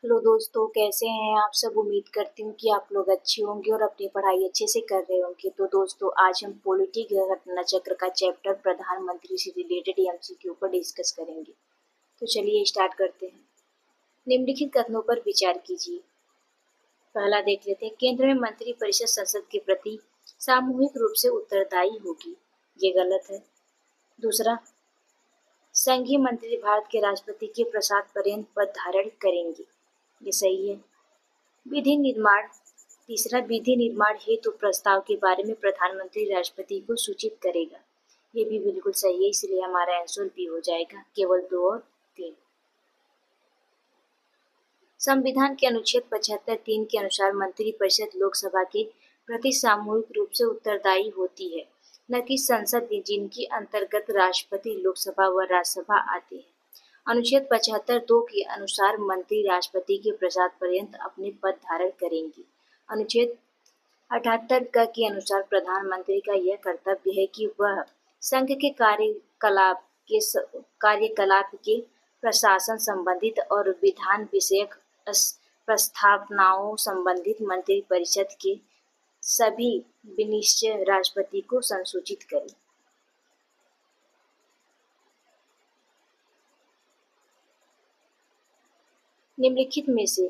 Hello दोस्तों, कैसे हैं आप सब। उम्मीद करती हूँ कि आप लोग अच्छे होंगे और अपनी पढ़ाई अच्छे से कर रहे होंगे। तो दोस्तों, आज हम पॉलिटी घटना चक्र का चैप्टर प्रधानमंत्री से रिलेटेड एमसीक्यू पर डिस्कस करेंगे। तो चलिए स्टार्ट करते हैं। निम्नलिखित कथनों पर विचार कीजिए। पहला देख लेते हैं, केंद्र में मंत्री परिषद संसद के प्रति सामूहिक रूप से उत्तरदायी होगी। ये गलत है। दूसरा, संघीय मंत्री भारत के राष्ट्रपति के प्रसाद पर्यंत पद धारण करेंगे। ये सही है। विधि निर्माण तीसरा, विधि निर्माण हेतु प्रस्ताव के बारे में प्रधानमंत्री राष्ट्रपति को सूचित करेगा। ये भी बिल्कुल सही है, इसलिए हमारा आंसर बी हो जाएगा। केवल 2 और 3। संविधान के अनुच्छेद 75(3) के अनुसार मंत्रिपरिषद लोकसभा के प्रति सामूहिक रूप से उत्तरदायी होती है, न कि संसद जिनकी अंतर्गत राष्ट्रपति, लोकसभा व राज्यसभा आते हैं। अनुच्छेद 75(2) के अनुसार मंत्री राष्ट्रपति के प्रसाद पर्यंत अपने पद धारण करेंगे। अनुच्छेद 78 के अनुसार प्रधानमंत्री का यह कर्तव्य है कि वह संघ के कार्यकलाप के प्रशासन संबंधित और विधान विषयक प्रस्तावनाओं संबंधित मंत्रिपरिषद के सभी विनिश्चय राष्ट्रपति को संसूचित करें। निम्नलिखित में से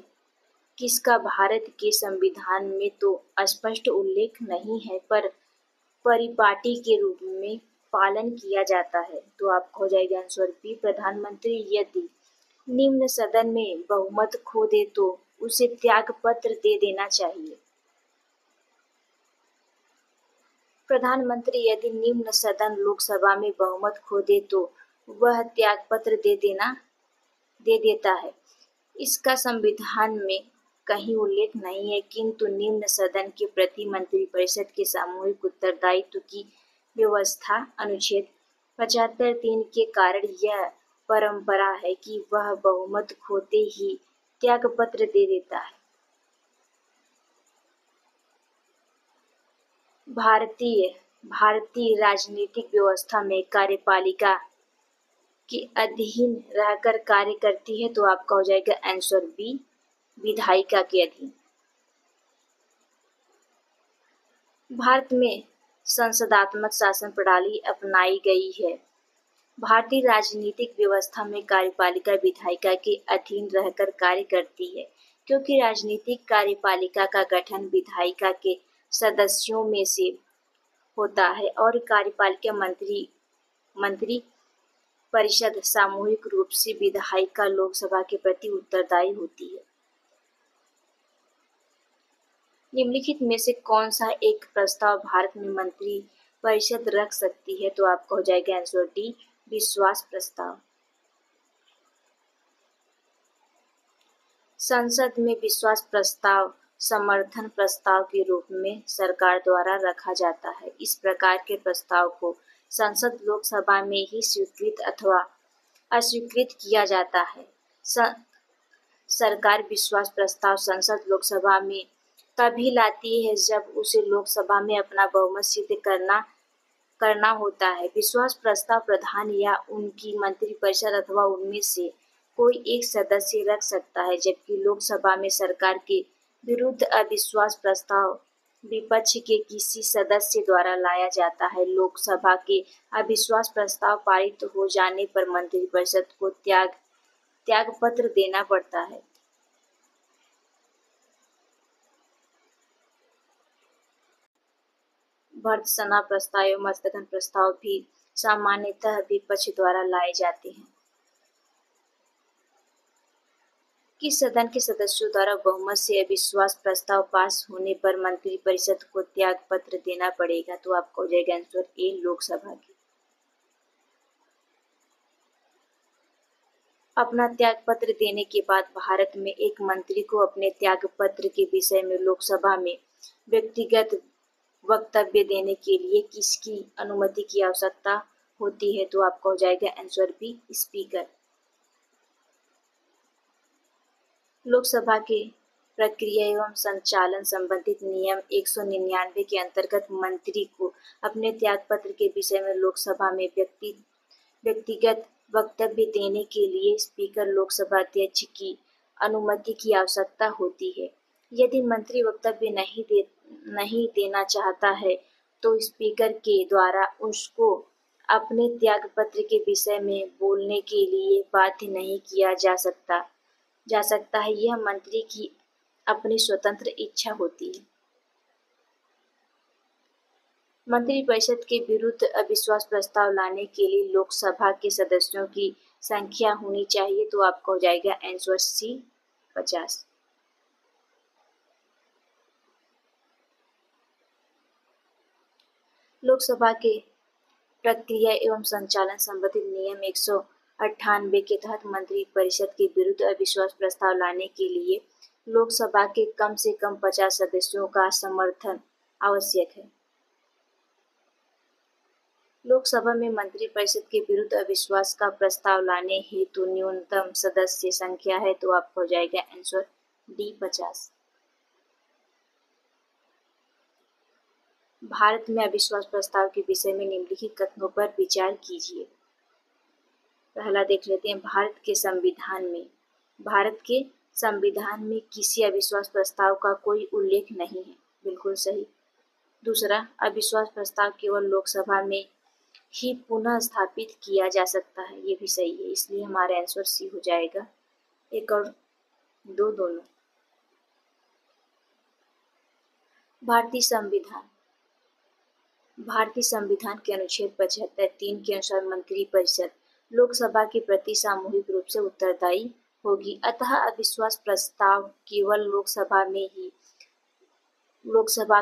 किसका भारत के संविधान में तो स्पष्ट उल्लेख नहीं है, पर परिपाटी के रूप में पालन किया जाता है? तो आपको हो जाएगा आंसर बी। प्रधानमंत्री यदि निम्न सदन में बहुमत खो दे तो उसे त्याग पत्र दे देना चाहिए। प्रधानमंत्री यदि निम्न सदन लोकसभा में बहुमत खो दे तो वह त्याग पत्र दे देता है। इसका संविधान में कहीं उल्लेख नहीं है, किंतु निम्न सदन के प्रति मंत्रिपरिषद के सामूहिक उत्तरदायित्व की व्यवस्था अनुच्छेद 75(3) के कारण यह परंपरा है कि वह बहुमत खोते ही त्यागपत्र दे देता है। भारतीय राजनीतिक व्यवस्था में कार्यपालिका के अधीन रहकर कार्य करती है। तो आपका हो जाएगा आंसर बी, विधायिका के अधीन। भारत में संसदात्मक शासन प्रणाली अपनाई गई है। भारतीय राजनीतिक व्यवस्था में कार्यपालिका विधायिका के अधीन रहकर कार्य करती है, क्योंकि राजनीतिक कार्यपालिका का गठन विधायिका के सदस्यों में से होता है और कार्यपालिका मंत्री परिषद सामूहिक रूप से विधायिका लोकसभा के प्रति उत्तरदायी होती है। निम्नलिखित में से कौन सा एक प्रस्ताव भारत में मंत्री परिषद रख सकती है? तो आपका हो जाएगा आंसर डी, विश्वास प्रस्ताव। संसद में विश्वास प्रस्ताव समर्थन प्रस्ताव के रूप में सरकार द्वारा रखा जाता है। इस प्रकार के प्रस्ताव को संसद लोकसभा में ही स्वीकृत अथवा अस्वीकृत किया जाता है। सरकार विश्वास प्रस्ताव संसद लोकसभा में तभी लाती है जब उसे लोकसभा में अपना बहुमत सिद्ध करना होता है। विश्वास प्रस्ताव प्रधान या उनकी मंत्रिपरिषद अथवा उनमें से कोई एक सदस्य रख सकता है, जबकि लोकसभा में सरकार के विरुद्ध अविश्वास प्रस्ताव विपक्ष के किसी सदस्य द्वारा लाया जाता है। लोकसभा के अविश्वास प्रस्ताव पारित हो जाने पर मंत्रिपरिषद को त्यागपत्र देना पड़ता है। भर्त्सना प्रस्ताव एवं स्थगन प्रस्ताव भी सामान्यतः विपक्ष द्वारा लाए जाते हैं। किस सदन के सदस्यों द्वारा बहुमत से अविश्वास प्रस्ताव पास होने पर मंत्रिपरिषद को त्यागपत्र देना पड़ेगा? तो आपको हो जाएगा आंसर ए, लोकसभा की। अपना त्यागपत्र देने के बाद भारत में एक मंत्री को अपने त्यागपत्र के विषय में लोकसभा में व्यक्तिगत वक्तव्य देने के लिए किसकी अनुमति की आवश्यकता होती है? तो आपका हो जाएगा आंसर बी, स्पीकर। लोकसभा के प्रक्रिया एवं संचालन संबंधित नियम 199 के अंतर्गत मंत्री को अपने त्यागपत्र के विषय में लोकसभा में व्यक्तिगत वक्तव्य देने के लिए स्पीकर लोकसभा अध्यक्ष की अनुमति की आवश्यकता होती है। यदि मंत्री वक्तव्य नहीं देना चाहता है तो स्पीकर के द्वारा उसको अपने त्यागपत्र के विषय में बोलने के लिए बाध्य नहीं किया जा सकता है। यह मंत्री की अपनी स्वतंत्र इच्छा होती है। मंत्रिपरिषद के विरुद्ध अविश्वास प्रस्ताव लाने के लिए लोकसभा के सदस्यों की संख्या होनी चाहिए, तो आपका हो जाएगा आंसर सी 50। लोकसभा के प्रक्रिया एवं संचालन संबंधित नियम 198 के तहत मंत्रिपरिषद के विरुद्ध अविश्वास प्रस्ताव लाने के लिए लोकसभा के कम से कम 50 सदस्यों का समर्थन आवश्यक है। लोकसभा में मंत्रिपरिषद के विरुद्ध अविश्वास का प्रस्ताव लाने हेतु न्यूनतम सदस्य संख्या है, तो आपको हो जाएगा आंसर डी 50। भारत में अविश्वास प्रस्ताव के विषय में निम्नलिखित कथनों पर विचार कीजिए। पहला देख लेते हैं, भारत के संविधान में किसी अविश्वास प्रस्ताव का कोई उल्लेख नहीं है, बिल्कुल सही। दूसरा, अविश्वास प्रस्ताव केवल लोकसभा में ही पुनः स्थापित किया जा सकता है, ये भी सही है, इसलिए हमारा आंसर सी हो जाएगा। 1 और 2 दोनों। भारतीय संविधान के अनुच्छेद 75(3) के अनुसार मंत्रिपरिषद लोकसभा के प्रति सामूहिक रूप से उत्तरदायी होगी, अतः अविश्वास प्रस्ताव केवल लोकसभा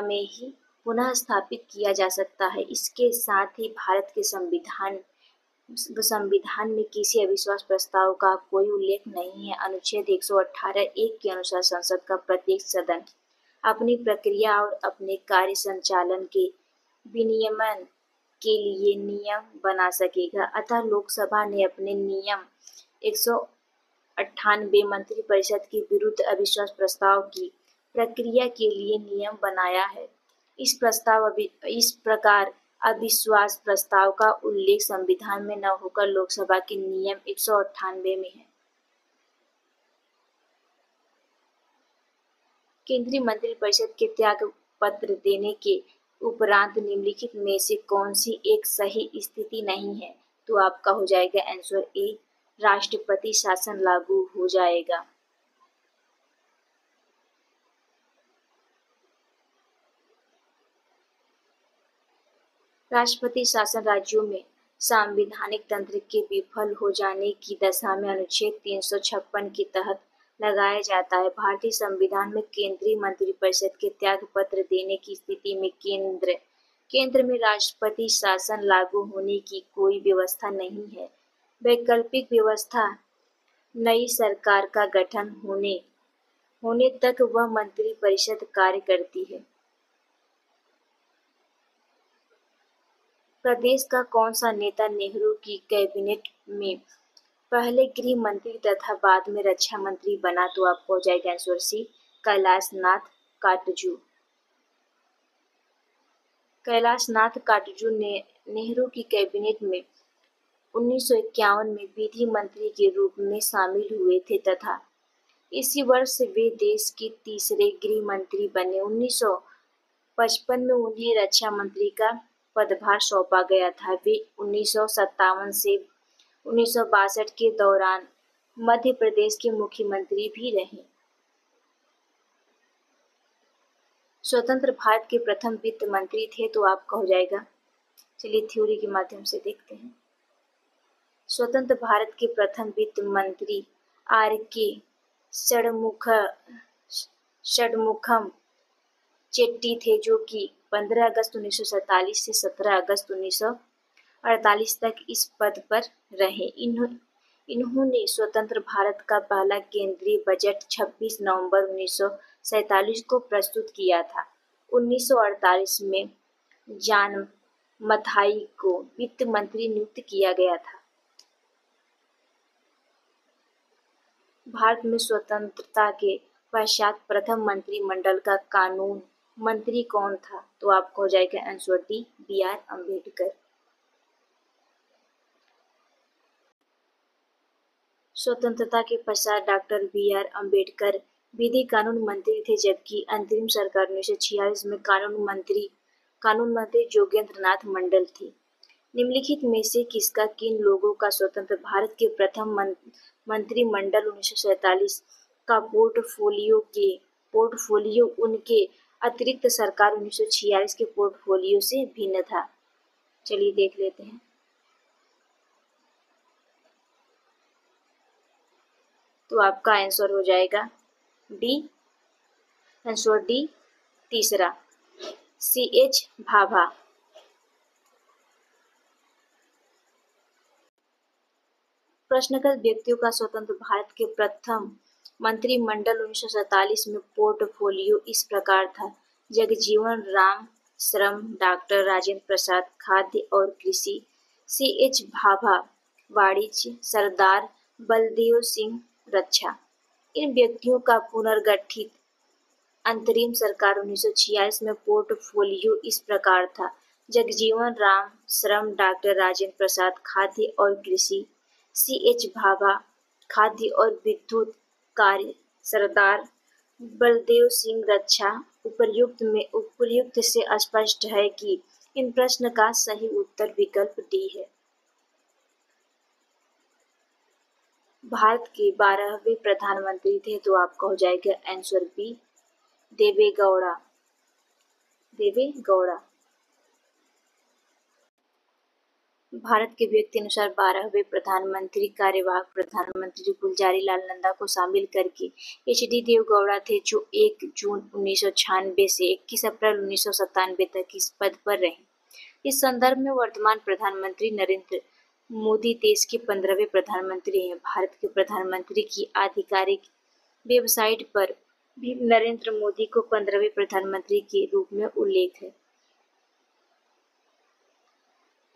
में ही पुनः स्थापित किया जा सकता है। इसके साथ ही भारत के संविधान में किसी अविश्वास प्रस्ताव का कोई उल्लेख नहीं है। अनुच्छेद 118(1) के अनुसार संसद का प्रत्येक सदन अपनी प्रक्रिया और अपने कार्य संचालन के विनियमन के लिए नियम बना सकेगा, अतः लोकसभा ने अपने नियम 198 मंत्रिपरिषद के विरुद्ध अविश्वास प्रस्ताव की प्रक्रिया के लिए नियम बनाया है। इस प्रकार अविश्वास प्रस्ताव का उल्लेख संविधान में न होकर लोकसभा के नियम 198 में है। केंद्रीय मंत्रिपरिषद के त्याग पत्र देने के उपरांत निम्नलिखित में से कौन सी एक सही स्थिति नहीं है, तो आपका हो जाएगा आंसर ए, राष्ट्रपति शासन लागू हो जाएगा। राष्ट्रपति शासन राज्यों में संवैधानिक तंत्र के विफल हो जाने की दशा में अनुच्छेद 356 के तहत लगाया जाता है। भारतीय संविधान में केंद्रीय मंत्रिपरिषद के त्यागपत्र देने की स्थिति में केंद्र में राष्ट्रपति शासन लागू होने की कोई व्यवस्था नहीं है। वैकल्पिक व्यवस्था नई सरकार का गठन होने तक वह मंत्रिपरिषद कार्य करती है। प्रदेश का कौन सा नेता नेहरू की कैबिनेट में पहले गृह मंत्री तथा बाद में रक्षा मंत्री बना, तो आपको हो जाएगा आंसर सी, कैलाशनाथ काटजू ने नेहरू की कैबिनेट में 1951 में विधि मंत्री के रूप में शामिल हुए थे तथा इसी वर्ष वे देश के तीसरे गृह मंत्री बने। 1955 में उन्हें रक्षा मंत्री का पदभार सौंपा गया था। वे 1957 से 1962 के दौरान मध्य प्रदेश के मुख्यमंत्री भी रहे। स्वतंत्र भारत के प्रथम वित्त मंत्री थे, तो आपका हो जाएगा, चलिए थ्योरी के माध्यम से देखते हैं। स्वतंत्र भारत के प्रथम वित्त मंत्री आर.के. षणमुखम चेट्टी थे, जो कि 15 अगस्त 1947 से 17 अगस्त 1948 तक इस पद पर रहे। इन्होंने स्वतंत्र भारत का पहला केंद्रीय बजट 26 नवंबर 1947 को प्रस्तुत किया था। 1948 में जॉन मथाई को वित्त मंत्री नियुक्त किया गया था। भारत में स्वतंत्रता के पश्चात प्रथम मंत्रिमंडल का कानून मंत्री कौन था, तो आपको हो जाएगा आंसर डी, बी.आर. अम्बेडकर। स्वतंत्रता के पश्चात डॉक्टर बी.आर. अम्बेडकर विधि कानून मंत्री थे, जबकि अंतरिम सरकार 1946 में कानून मंत्री जोगेंद्र नाथ मंडल थे। निम्नलिखित में से किन लोगों का स्वतंत्र भारत के प्रथम मंत्रिमंडल 1947 का पोर्टफोलियो उनके अतिरिक्त सरकार 1946 के पोर्टफोलियो से भिन्न था। चलिए देख लेते हैं। तो आपका आंसर हो जाएगा डी, आंसर डी तीसरा, C.H. भाभा। प्रश्नगत व्यक्तियों का स्वतंत्र भारत के प्रथम मंत्रिमंडल 1947 में पोर्टफोलियो इस प्रकार था: जगजीवन राम श्रम, डॉक्टर राजेंद्र प्रसाद खाद्य और कृषि, C.H. भाभा वाणिज्य, सरदार बलदेव सिंह रक्षा। इन व्यक्तियों का पुनर्गठित अंतरिम सरकार 1946 में पोर्टफोलियो इस प्रकार था: जगजीवन राम श्रम, डॉक्टर राजेंद्र प्रसाद खाद्य और कृषि, C.H. भाभा खाद्य और विद्युत कार्य, सरदार बलदेव सिंह रक्षा। उपर्युक्त से स्पष्ट है कि इन प्रश्न का सही उत्तर विकल्प डी है। भारत के 12वें प्रधानमंत्री थे, तो आपका हो जाएगा आंसर बी, देवेगौड़ा। भारत के व्यक्ति अनुसार 12वें प्रधानमंत्री कार्यवाहक प्रधानमंत्री गुलजारी लाल नंदा को शामिल करके H.D. देवेगौड़ा थे, जो 1 जून 1996 से 21 अप्रैल 1997 तक इस पद पर रहे। इस संदर्भ में वर्तमान प्रधानमंत्री नरेंद्र मोदी देश के 15वें प्रधानमंत्री हैं। भारत के प्रधानमंत्री की आधिकारिक वेबसाइट पर भी नरेंद्र मोदी को 15वें प्रधानमंत्री के रूप में उल्लेख है।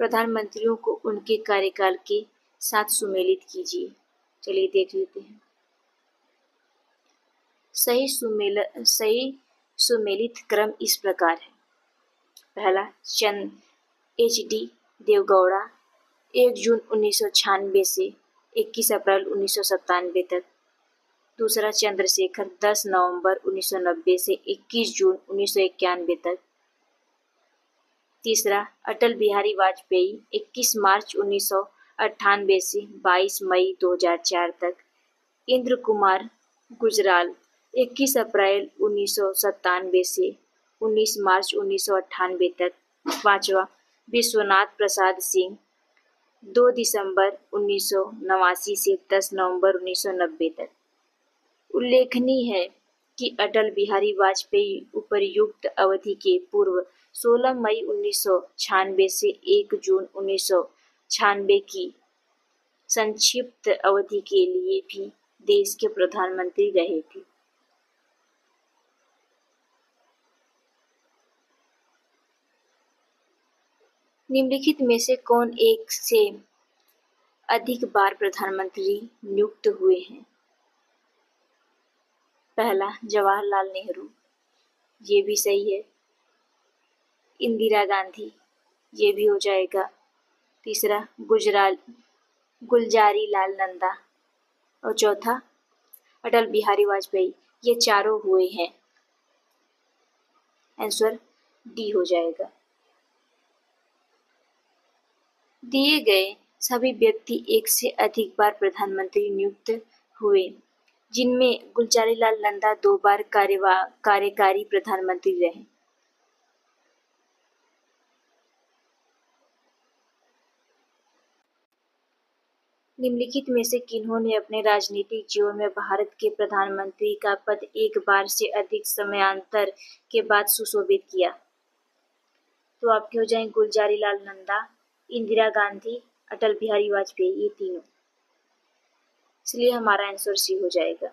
प्रधानमंत्रियों को उनके कार्यकाल के साथ सुमेलित कीजिए। चलिए देख लेते हैं। सही सुमेलित क्रम इस प्रकार है: पहला, H.D. देवेगौड़ा 1 जून 1996 से 21 अप्रैल 1997 तक। दूसरा, चंद्रशेखर 10 नवंबर 1990 से 21 जून 1991 तक। तीसरा, अटल बिहारी वाजपेयी 21 मार्च 1998 से 22 मई 2004 तक। इंद्र कुमार गुजराल 21 अप्रैल 1997 से 19 मार्च 1998 तक। पांचवा, विश्वनाथ प्रसाद सिंह 2 दिसंबर 1989 से 10 नवंबर 1990 तक। उल्लेखनीय है कि अटल बिहारी वाजपेयी उपर्युक्त अवधि के पूर्व 16 मई 1996 से 1 जून 1996 की संक्षिप्त अवधि के लिए भी देश के प्रधानमंत्री रहे थे। निम्नलिखित में से कौन एक से अधिक बार प्रधानमंत्री नियुक्त हुए हैं? पहला, जवाहरलाल नेहरू, ये भी सही है। इंदिरा गांधी, ये भी हो जाएगा। तीसरा, गुलजारी लाल नंदा, और चौथा, अटल बिहारी वाजपेयी, ये चारों हुए हैं। आंसर डी हो जाएगा। दिए गए सभी व्यक्ति एक से अधिक बार प्रधानमंत्री नियुक्त हुए, जिनमें गुलजारी लाल नंदा 2 बार कार्यकारी प्रधानमंत्री रहे। निम्नलिखित में से किन्होंने अपने राजनीतिक जीवन में भारत के प्रधानमंत्री का पद एक बार से अधिक समयांतर के बाद सुशोभित किया? तो आपके हो जाएंगे गुलजारी लाल नंदा, इंदिरा गांधी, अटल बिहारी वाजपेयी, ये तीनों। इसलिए हमारा आंसर सी हो जाएगा।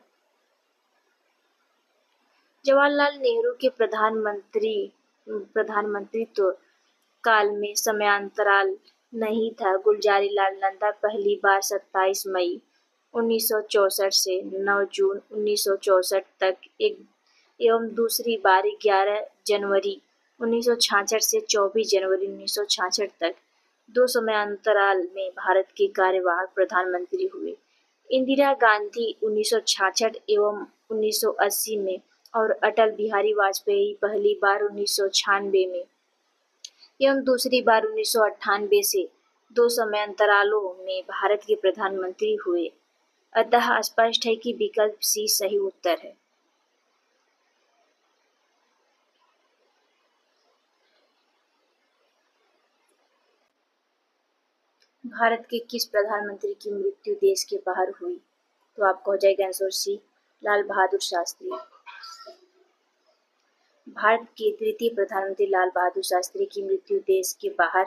जवाहरलाल नेहरू के प्रधानमंत्रित्व काल में समयांतराल नहीं था। गुलजारी लाल नंदा पहली बार 27 मई 1964 से 9 जून 1964 तक एवं दूसरी बार 11 जनवरी 1966 से 24 जनवरी 1966 तक 2 समयांतराल में भारत के कार्यवाहक प्रधानमंत्री हुए। इंदिरा गांधी 1966 एवं 1980 में और अटल बिहारी वाजपेयी पहली बार 1996 में एवं दूसरी बार 1998 से दो समयांतरालों में भारत के प्रधानमंत्री हुए। अतः स्पष्ट है कि विकल्प सी सही उत्तर है। भारत के किस प्रधानमंत्री की मृत्यु देश के बाहर हुई? तो आपको हो जाएगा आंसर सी, लाल बहादुर शास्त्री। भारत के तृतीय प्रधानमंत्री लाल बहादुर शास्त्री की मृत्यु देश के बाहर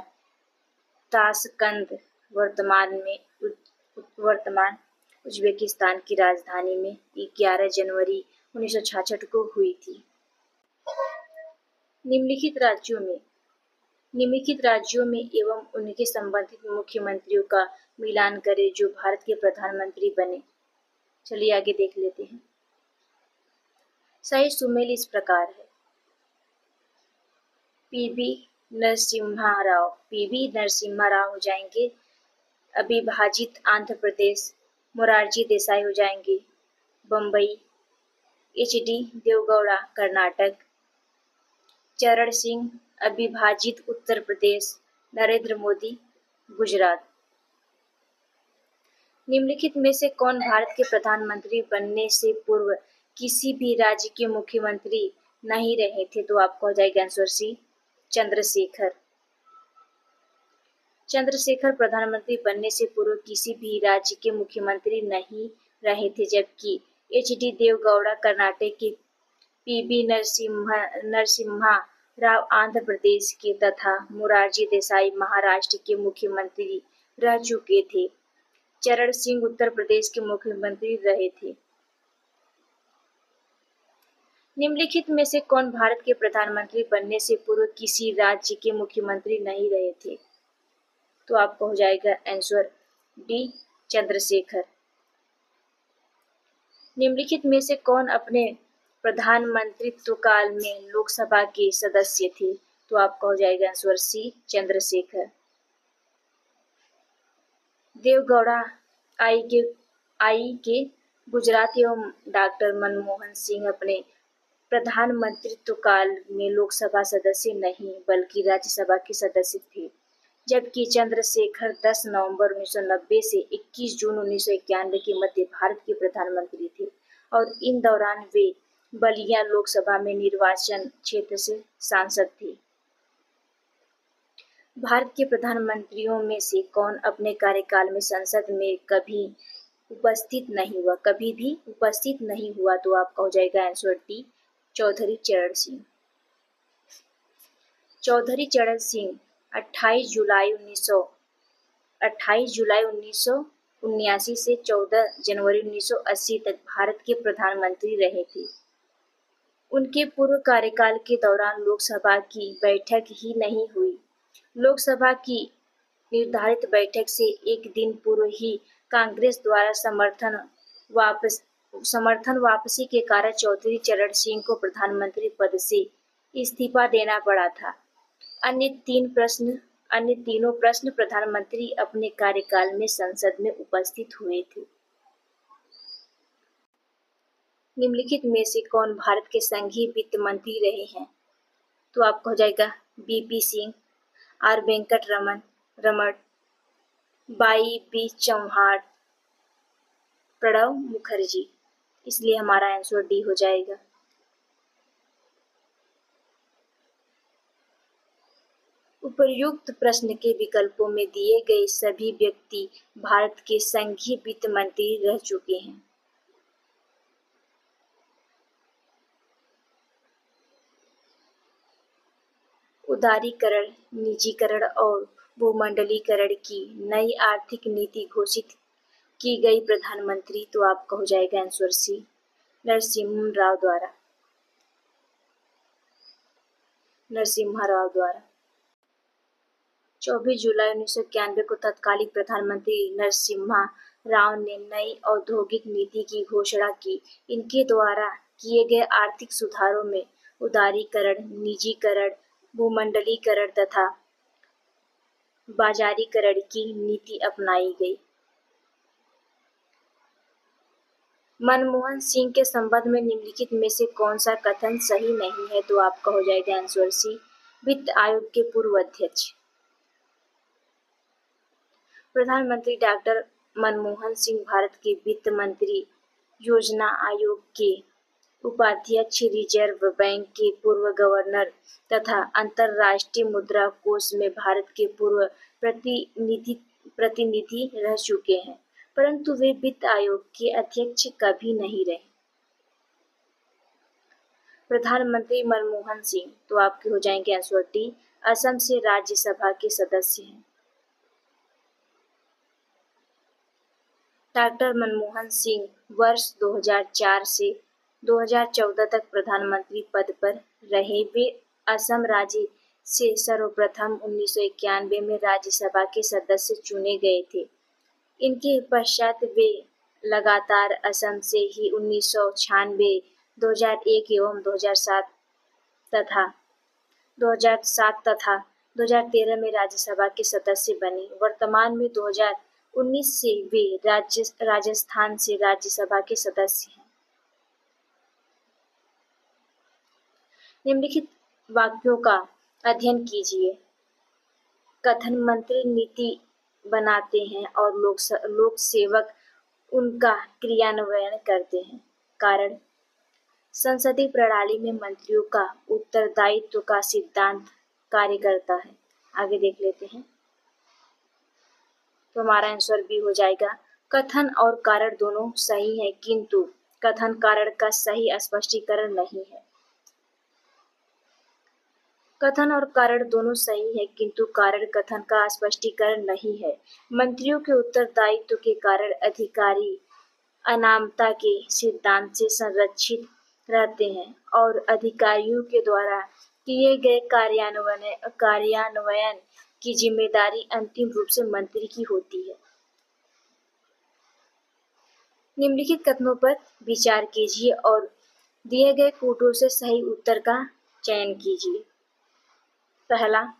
ताशकंद वर्तमान उज्बेकिस्तान की राजधानी में 11 जनवरी 1966 को हुई थी। निम्नलिखित राज्यों में एवं उनके संबंधित मुख्यमंत्रियों का मिलान करें जो भारत के प्रधानमंत्री बने। चलिए आगे देख लेते हैं। सही सुमेल इस प्रकार है। पीवी नरसिम्हा राव हो जाएंगे अविभाजित आंध्र प्रदेश। मोरारजी देसाई हो जाएंगे बम्बई। एच.डी. देवगौड़ा कर्नाटक। चरण सिंह अविभाजित उत्तर प्रदेश। नरेंद्र मोदी गुजरात। निम्नलिखित में से कौन भारत के प्रधानमंत्री बनने से पूर्व किसी भी राज्य के मुख्यमंत्री नहीं रहे थे? तो आपको हो जाएगा आंसर सी, चंद्रशेखर। चंद्रशेखर प्रधानमंत्री बनने से पूर्व किसी भी राज्य के मुख्यमंत्री नहीं रहे थे, जबकि एच.डी. देवगौड़ा कर्नाटक के, पी.बी. नरसिम्हा राव आंध्र प्रदेश के तथा मोरारजी देसाई महाराष्ट्र के मुख्यमंत्री रह चुके थे। चरण सिंह उत्तर प्रदेश के मुख्यमंत्री रहे थे। निम्नलिखित में से कौन भारत के प्रधानमंत्री बनने से पूर्व किसी राज्य के मुख्यमंत्री नहीं रहे थे? तो आपको हो जाएगा आंसर डी, चंद्रशेखर। निम्नलिखित में से कौन अपने प्रधानमंत्रित्व काल में लोकसभा के सदस्य थे? तो आपका हो जाएगा आंसर सी, चंद्रशेखर। देवगौड़ा आई के गुजरात एवं डॉक्टर मनमोहन सिंह अपने प्रधानमंत्रित्व काल में लोकसभा सदस्य नहीं बल्कि राज्यसभा के सदस्य थे, जबकि चंद्रशेखर 10 नवंबर 1990 से 21 जून 1991 के मध्य भारत के प्रधानमंत्री थे और इन दौरान वे बलिया लोकसभा में निर्वाचन क्षेत्र से सांसद थे। भारत के प्रधानमंत्रियों में से कौन अपने कार्यकाल में संसद में कभी भी उपस्थित नहीं हुआ? तो आपका हो जाएगा आंसर डी, चौधरी चरण सिंह। चौधरी चरण सिंह 28 जुलाई 1979 से 14 जनवरी 1980 तक भारत के प्रधानमंत्री रहे थे। उनके पूर्व कार्यकाल के दौरान लोकसभा की बैठक ही नहीं हुई। लोकसभा की निर्धारित बैठक से एक दिन पूर्व ही कांग्रेस द्वारा समर्थन वापसी के कारण चौधरी चरण सिंह को प्रधानमंत्री पद से इस्तीफा देना पड़ा था। अन्य तीनों प्रश्न प्रधानमंत्री अपने कार्यकाल में संसद में उपस्थित हुए थे। निम्नलिखित में से कौन भारत के संघीय वित्त मंत्री रहे हैं? तो आपको हो जाएगा BP Singh, R Venkataraman, Y B Chauhan, Pranab Mukherjee. इसलिए हमारा आंसर डी हो जाएगा। उपर्युक्त प्रश्न के विकल्पों में दिए गए सभी व्यक्ति भारत के संघीय वित्त मंत्री रह चुके हैं। उदारीकरण, निजीकरण और भूमंडलीकरण की नई आर्थिक नीति घोषित की गई प्रधानमंत्री? तो आपका हो जाएगा आंसर सी, नरसिम्हा राव द्वारा। 24 जुलाई 1991 को तत्कालीन प्रधानमंत्री नरसिम्हा राव ने नई औद्योगिक नीति की घोषणा की। इनके द्वारा किए गए आर्थिक सुधारों में उदारीकरण, निजीकरण, भूमंडलीकरण तथा बाजारीकरण की नीति अपनाई गई। मनमोहन सिंह के संबंध में निम्नलिखित में से कौन सा कथन सही नहीं है? तो आपका हो जाएगा आंसर सी, वित्त आयोग के पूर्व अध्यक्ष। प्रधानमंत्री डॉक्टर मनमोहन सिंह भारत के वित्त मंत्री, योजना आयोग के उपाध्यक्ष, रिजर्व बैंक के पूर्व गवर्नर तथा अंतर्राष्ट्रीय मुद्रा कोष में भारत के पूर्व प्रतिनिधि रह चुके हैं, परंतु वे वित्त आयोग के अध्यक्ष कभी नहीं रहे। प्रधानमंत्री मनमोहन सिंह, तो आपके हो जाएंगे आंसर डी, असम से राज्यसभा के सदस्य हैं। डॉक्टर मनमोहन सिंह वर्ष 2004 से 2014 तक प्रधानमंत्री पद पर रहे। वे असम राज्य से सर्वप्रथम 1991 में राज्यसभा के सदस्य चुने गए थे। इनके पश्चात वे लगातार असम से ही 1996, 2001 एवं 2007 तथा 2013 में राज्यसभा के सदस्य बने। वर्तमान में 2019 से वे राजस्थान से राज्यसभा के सदस्य हैं। निम्नलिखित वाक्यों का अध्ययन कीजिए। कथन मंत्री नीति बनाते हैं और लोक सेवक उनका क्रियान्वयन करते हैं। कारण, संसदीय प्रणाली में मंत्रियों का उत्तरदायित्व का सिद्धांत कार्य करता है। आगे देख लेते हैं, तो हमारा आंसर बी हो जाएगा। कथन और कारण दोनों सही है, किंतु कथन कारण का सही स्पष्टीकरण नहीं है। कथन और कारण दोनों सही है, किंतु कारण कथन का स्पष्टीकरण नहीं है। मंत्रियों के उत्तरदायित्व के कारण अधिकारी अनामता के सिद्धांत से संरक्षित रहते हैं और अधिकारियों के द्वारा किए गए कार्यान्वयन की जिम्मेदारी अंतिम रूप से मंत्री की होती है। निम्नलिखित कथनों पर विचार कीजिए और दिए गए कोटों से सही उत्तर का चयन कीजिए। पहला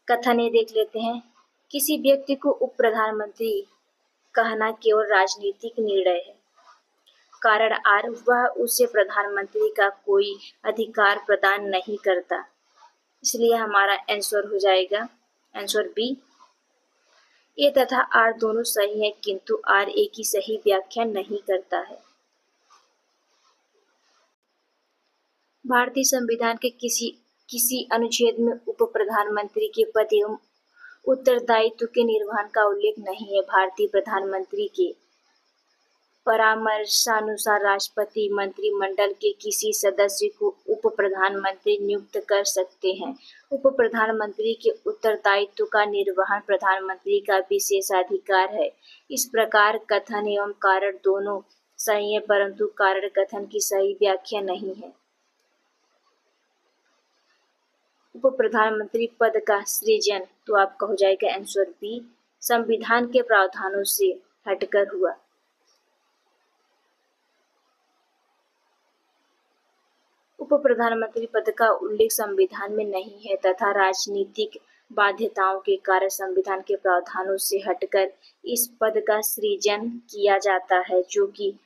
कथन ये देख लेते हैं। किसी व्यक्ति को उप प्रधानमंत्री कहना केवल राजनीतिक निर्णय है। कारण आर, वह उसे प्रधानमंत्री का कोई अधिकार प्रदान नहीं करता, इसलिए हमारा आंसर हो जाएगा आंसर बी। ए तथा आर दोनों सही है, किंतु आर ए की सही व्याख्या नहीं करता है। भारतीय संविधान के किसी अनुच्छेद में उप प्रधानमंत्री के पद एवं उत्तरदायित्व के निर्वहन का उल्लेख नहीं है। भारतीय प्रधानमंत्री के परामर्शानुसार राष्ट्रपति मंत्रिमंडल के किसी सदस्य को उप प्रधानमंत्री नियुक्त कर सकते हैं। उप प्रधानमंत्री के उत्तरदायित्व का निर्वहन प्रधानमंत्री का विशेषाधिकार है। इस प्रकार कथन एवं कारण दोनों सही है, परंतु कारण कथन की सही व्याख्या नहीं है। उप प्रधानमंत्री पद का सृजन, तो आपका हो जाएगा आंसर बी, संविधान के प्रावधानों से हटकर हुआ। उप प्रधानमंत्री पद का उल्लेख संविधान में नहीं है तथा राजनीतिक बाध्यताओं के कारण संविधान के प्रावधानों से हटकर इस पद का सृजन किया जाता है, जो कि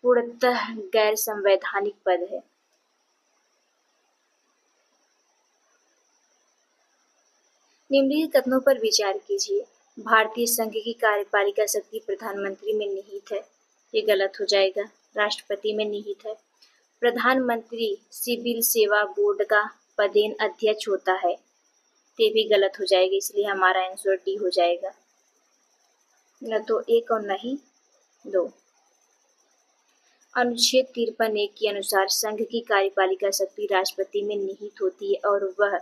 पूर्णतः गैर संवैधानिक पद है। निम्नलिखित कथनों पर विचार कीजिए। भारतीय संघ की कार्यपालिका शक्ति प्रधानमंत्री में निहित है, ये गलत हो जाएगा। राष्ट्रपति में निहित है। प्रधानमंत्री सिविल सेवा बोर्ड का पदेन अध्यक्ष होता है, ये भी गलत हो जाएगा, इसलिए हमारा आंसर डी हो जाएगा। न तो एक और नहीं दो। अनुच्छेद 53(1) के अनुसार संघ की कार्यपालिका शक्ति राष्ट्रपति में निहित होती है और वह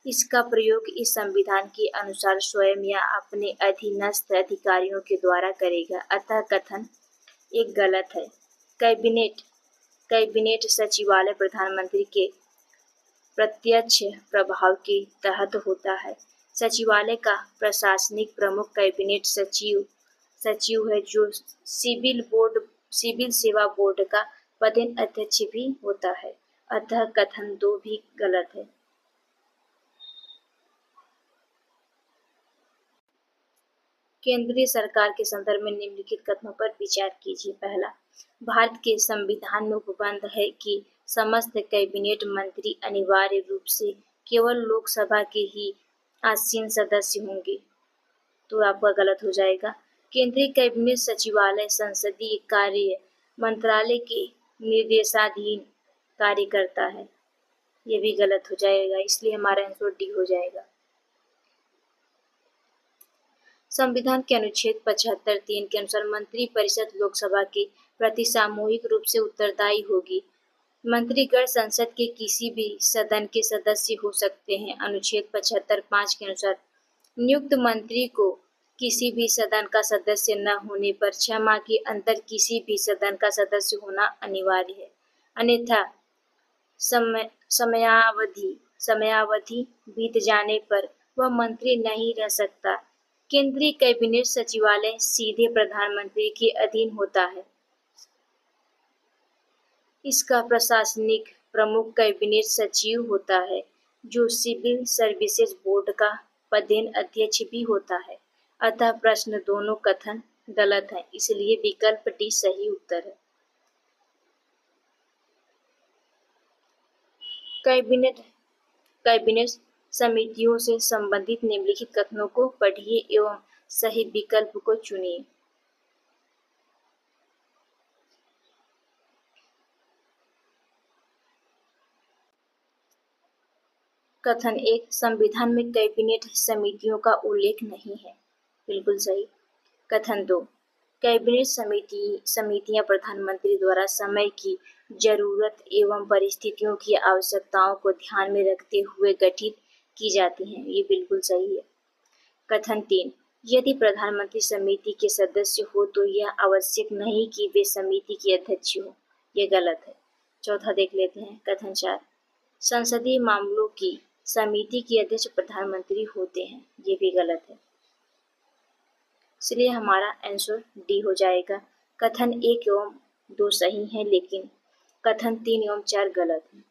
इसका प्रयोग इस संविधान के अनुसार स्वयं या अपने अधीनस्थ अधिकारियों के द्वारा करेगा, अतः कथन एक गलत है। कैबिनेट सचिवालय प्रधानमंत्री के प्रत्यक्ष प्रभाव के तहत होता है। सचिवालय का प्रशासनिक प्रमुख कैबिनेट सचिव है, जो सिविल सेवा बोर्ड का पदेन अध्यक्ष भी होता है, अतः कथन 2 भी गलत है। केंद्रीय सरकार के संदर्भ में निम्नलिखित कथनों पर विचार कीजिए। पहला, भारत के संविधान में उपबंध है कि समस्त कैबिनेट मंत्री अनिवार्य रूप से केवल लोकसभा के ही आसीन सदस्य होंगे, तो आपका गलत हो जाएगा। केंद्रीय कैबिनेट सचिवालय संसदीय कार्य मंत्रालय के निर्देशाधीन कार्य करता है, ये भी गलत हो जाएगा, इसलिए हमारा आंसर डी हो जाएगा। संविधान के अनुच्छेद 75(3) के अनुसार मंत्रिपरिषद लोकसभा के प्रति सामूहिक रूप से उत्तरदायी होगी। मंत्रीगण संसद के किसी भी सदन के सदस्य हो सकते हैं। अनुच्छेद 75(5) के अनुसार नियुक्त मंत्री को किसी भी सदन का सदस्य न होने पर 6 माह के अंदर किसी भी सदन का सदस्य होना अनिवार्य है, अन्यथा समयावधि बीत जाने पर वह मंत्री नहीं रह सकता। केंद्रीय कैबिनेट सचिवालय सीधे प्रधानमंत्री के अधीन होता है। इसका प्रशासनिक प्रमुख कैबिनेट सचिव होता है, जो सिविल सर्विसेज बोर्ड का पदेन अध्यक्ष भी होता है। अतः प्रश्न दोनों कथन गलत हैं, इसलिए विकल्प डी सही उत्तर है। कैबिनेट समितियों से संबंधित निम्नलिखित कथनों को पढ़िए एवं सही विकल्प को चुनिए। कथन 1, संविधान में कैबिनेट समितियों का उल्लेख नहीं है, बिल्कुल सही। कथन 2, कैबिनेट समितियां प्रधानमंत्री द्वारा समय की जरूरत एवं परिस्थितियों की आवश्यकताओं को ध्यान में रखते हुए गठित की जाती हैं, ये बिल्कुल सही है। कथन 3, यदि प्रधानमंत्री समिति के सदस्य हो तो यह आवश्यक नहीं कि वे समिति के अध्यक्ष हो, ये गलत है। चौथा देख लेते हैं। कथन 4, संसदीय मामलों की समिति के अध्यक्ष प्रधानमंत्री होते हैं, ये भी गलत है, इसलिए हमारा आंसर डी हो जाएगा। कथन 1 एवं 2 सही हैं, लेकिन कथन 3 एवं 4 गलत हैं।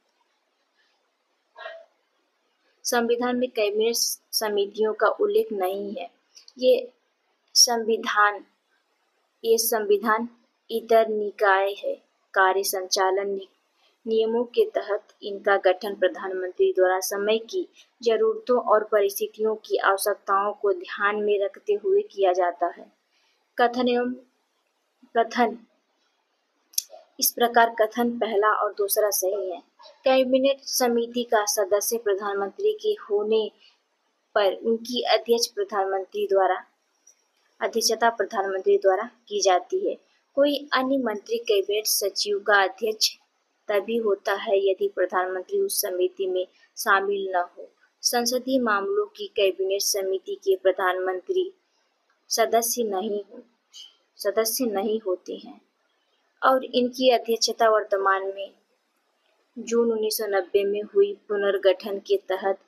संविधान में कैबिनेट समितियों का उल्लेख नहीं है। ये संविधान इतर निकाय है। कार्य संचालन नियमों के तहत इनका गठन प्रधानमंत्री द्वारा समय की जरूरतों और परिस्थितियों की आवश्यकताओं को ध्यान में रखते हुए किया जाता है। कथन इस प्रकार कथन पहला और दूसरा सही है। कैबिनेट समिति का सदस्य प्रधानमंत्री के होने पर उनकी अध्यक्षता प्रधानमंत्री द्वारा की जाती है। कोई अन्य मंत्री कैबिनेट सचिव का अध्यक्ष तभी होता है यदि प्रधानमंत्री उस समिति में शामिल न हो। संसदीय मामलों की कैबिनेट समिति के प्रधानमंत्री सदस्य नहीं होते हैं और इनकी अध्यक्षता वर्तमान में जून 1990 में हुई पुनर्गठन के तहत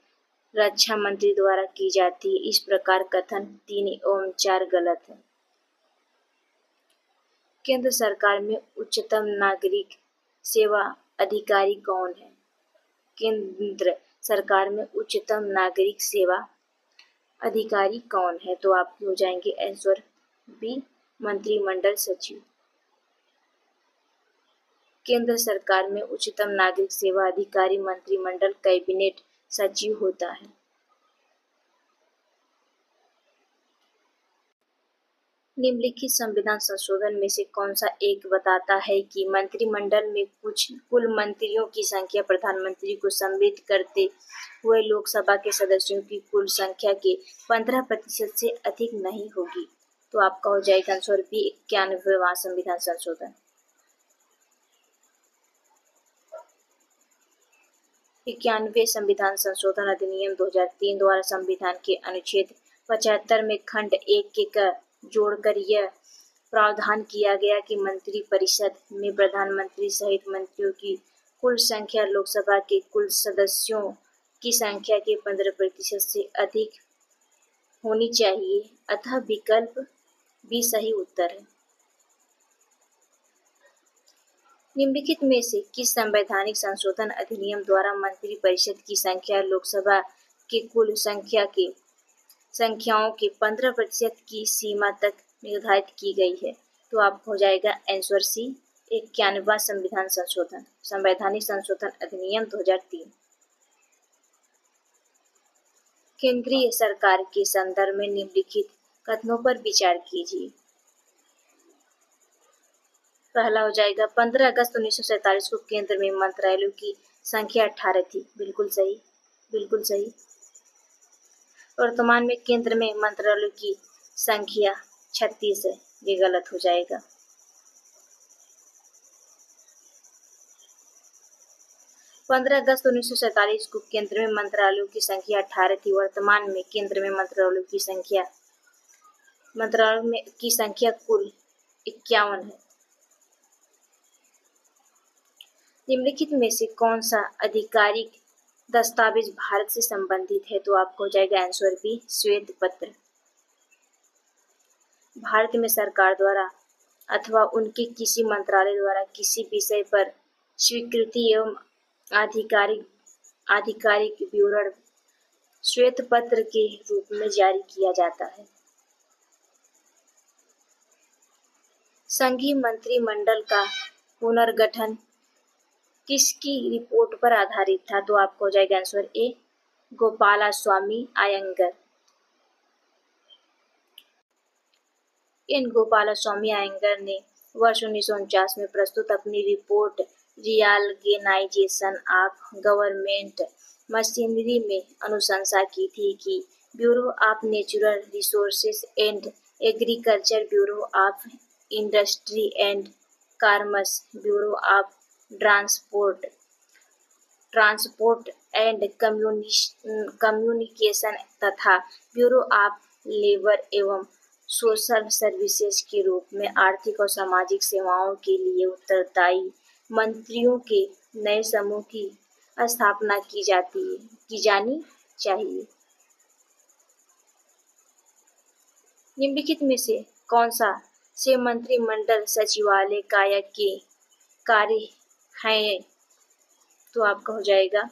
रक्षा मंत्री द्वारा की जाती है। इस प्रकार कथन 3 एवं 4 गलत है। केंद्र सरकार में उच्चतम नागरिक सेवा अधिकारी कौन है? केंद्र सरकार में उच्चतम नागरिक सेवा अधिकारी कौन है? तो आपके हो जाएंगे आंसर बी, मंत्रिमंडल सचिव। केंद्र सरकार में उच्चतम नागरिक सेवा अधिकारी मंत्रिमंडल कैबिनेट सचिव होता है। निम्नलिखित संविधान संशोधन में से कौन सा एक बताता है कि मंत्रिमंडल में कुल मंत्रियों की संख्या प्रधानमंत्री को सम्मिलित करते हुए लोकसभा के सदस्यों की कुल संख्या के 15% से अधिक नहीं होगी? तो आपका हो जाएगा आंसर बी, 91वां संविधान संशोधन। 91वें संविधान संशोधन अधिनियम 2003 द्वारा संविधान के अनुच्छेद 75 में खंड 1 के जोड़कर यह प्रावधान किया गया कि मंत्रिपरिषद में प्रधानमंत्री सहित मंत्रियों की कुल संख्या लोकसभा के कुल सदस्यों की संख्या के 15% से अधिक होनी चाहिए। अतः विकल्प भी सही उत्तर है। निम्नलिखित में से किस संवैधानिक संशोधन अधिनियम द्वारा मंत्रिपरिषद की संख्या लोकसभा के कुल संख्याओं के 15% की सीमा तक निर्धारित की गई है? तो आप हो जाएगा आंसर सी, 91वां संवैधानिक संशोधन अधिनियम 2003। केंद्रीय सरकार के संदर्भ में निम्नलिखित कथनों पर विचार कीजिए। पहला हो जाएगा 15 अगस्त 1947 को केंद्र में मंत्रालयों की संख्या 18 थी। बिल्कुल सही, बिल्कुल सही। वर्तमान में केंद्र में मंत्रालयों की संख्या 36 है। ये गलत हो जाएगा। 15 अगस्त 1947 को केंद्र में मंत्रालयों की संख्या 18 थी। वर्तमान में केंद्र में मंत्रालयों की संख्या कुल 51 है। निम्नलिखित में से कौन सा आधिकारिक दस्तावेज भारत से संबंधित है? तो आपको हो जाएगा आंसर बी, श्वेत पत्र। भारत में सरकार द्वारा अथवा उनके किसी मंत्रालय द्वारा किसी विषय पर स्वीकृति एवं आधिकारिक विवरण श्वेत पत्र के रूप में जारी किया जाता है। संघीय मंत्रिमंडल का पुनर्गठन किसकी रिपोर्ट पर आधारित था? तो आपको हो जाएगा आंसर ए, गोपालास्वामी अयंगर। इन गोपालास्वामी अयंगर ने वर्ष 1949 में प्रस्तुत अपनी report reorganisation of government machinery में अनुशंसा की थी कि bureau of natural resources and agriculture, bureau of industry and commerce, bureau of transport and communication तथा ब्यूरो ऑफ लेबर एवं सोशल सर्विसेज के रूप में आर्थिक और सामाजिक सेवाओं के लिए उत्तरदायी मंत्रियों के नए समूह की स्थापना की जानी चाहिए। निम्नलिखित में से कौन सा से मंत्रिमंडल सचिवालय कायक के कार्य हैं? तो आपका हो जाएगा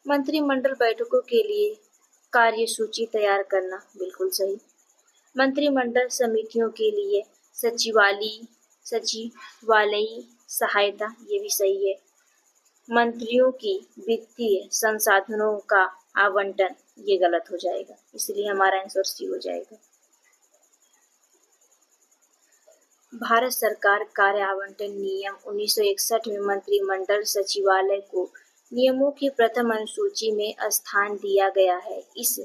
मंत्रिमंडल बैठकों के लिए कार्यसूची तैयार करना। बिल्कुल सही। मंत्रिमंडल समितियों के लिए सचिवालयी सहायता, ये भी सही है। मंत्रियों की वित्तीय संसाधनों का आवंटन, ये गलत हो जाएगा, इसलिए हमारा आंसर सी हो जाएगा। भारत सरकार कार्य आवंटन नियम 1961 में मंत्रिमंडल सचिवालय को नियमों की प्रथम अनुसूची में स्थान दिया गया है। इस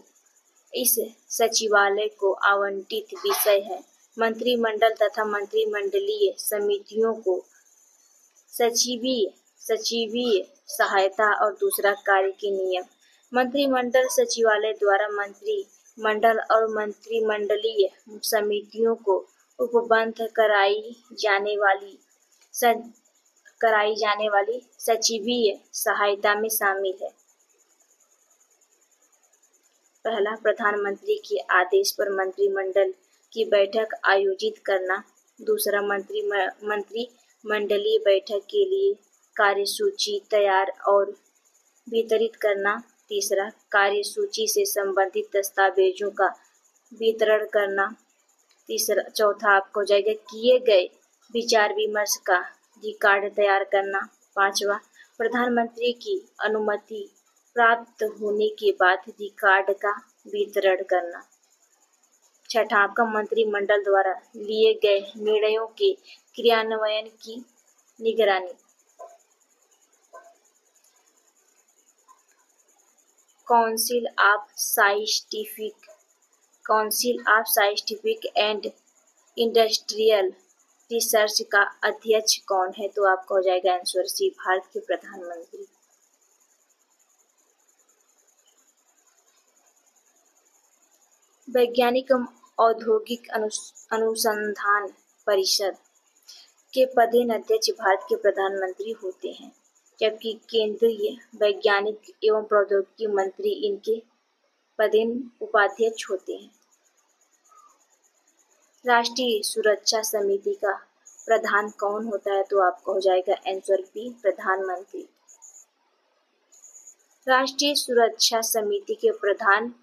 सचिवालय को आवंटित विषय है मंत्रिमंडल तथा मंत्रिमंडलीय समितियों को सचिवीय सहायता और दूसरा कार्य के नियम। मंत्रिमंडल सचिवालय द्वारा मंत्रिमंडल और मंत्रिमंडलीय समितियों को उपबद्ध कराई जाने वाली सचिवीय सहायता में शामिल है। पहला, प्रधानमंत्री के आदेश पर मंत्रिमंडल की बैठक आयोजित करना। दूसरा, मंत्रिमंडलीय बैठक के लिए कार्यसूची तैयार और वितरित करना। तीसरा, कार्यसूची से संबंधित दस्तावेजों का वितरण करना। चौथा आपको हो जाएगा किए गए विचार विमर्श का रिकॉर्ड तैयार करना। पांचवा, प्रधानमंत्री की अनुमति प्राप्त होने के बाद रिकॉर्ड का वितरण करना। छठा आपका मंत्रिमंडल द्वारा लिए गए निर्णयों के क्रियान्वयन की निगरानी। Council of scientific and industrial research का अध्यक्ष कौन है? तो आपका हो जाएगा आंसर सी, भारत के प्रधानमंत्री। वैज्ञानिक एवं औद्योगिक अनुसंधान परिषद के पदेन अध्यक्ष भारत के प्रधानमंत्री होते हैं, जबकि केंद्रीय वैज्ञानिक एवं प्रौद्योगिकी मंत्री इनके पदेन उपाध्यक्ष होते हैं। राष्ट्रीय सुरक्षा समिति का प्रधान कौन होता है? तो आपको हो जाएगा आंसर बी, प्रधानमंत्री। राष्ट्रीय सुरक्षा समिति के प्रधान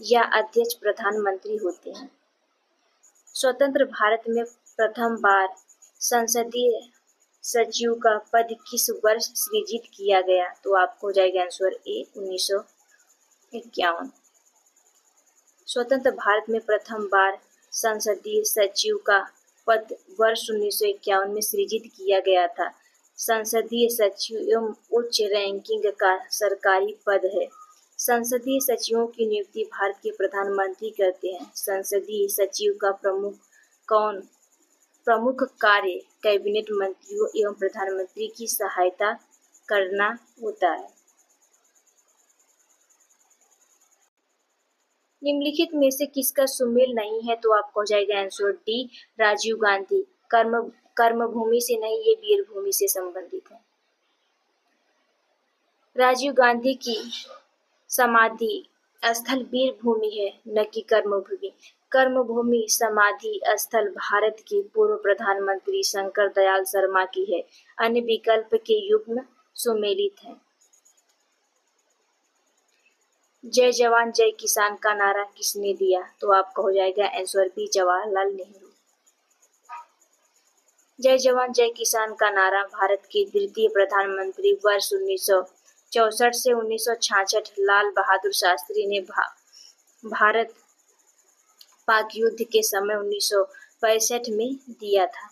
या अध्यक्ष प्रधानमंत्री होते हैं। स्वतंत्र भारत में प्रथम बार संसदीय सचिव का पद किस वर्ष सृजित किया गया? तो आपको हो जाएगा आंसर ए 1951। स्वतंत्र भारत में प्रथम बार संसदीय सचिव का पद वर्ष 1951 में सृजित किया गया था। संसदीय सचिव एवं उच्च रैंकिंग का सरकारी पद है। संसदीय सचिवों की नियुक्ति भारत के प्रधानमंत्री करते हैं। संसदीय सचिव का प्रमुख कार्य कैबिनेट मंत्रियों एवं प्रधानमंत्री की सहायता करना होता है। निम्नलिखित में से किसका सुमेल नहीं है? तो आपको हो जाएगा आंसर डी राजीव गांधी। कर्मभूमि से नहीं, ये वीरभूमि से संबंधित है। राजीव गांधी की समाधि स्थल वीरभूमि है, न कि कर्मभूमि। कर्मभूमि समाधि स्थल भारत के पूर्व प्रधानमंत्री शंकर दयाल शर्मा की है। अन्य विकल्प के युग्म सुमेलित है। जय जवान जय किसान का नारा किसने दिया? तो आपका हो जाएगा आंसर बी जवाहरलाल नेहरू। जय जवान जय किसान का नारा भारत के द्वितीय प्रधानमंत्री वर्ष 1964 से 1966 लाल बहादुर शास्त्री ने भारत पाक युद्ध के समय 1965 में दिया था।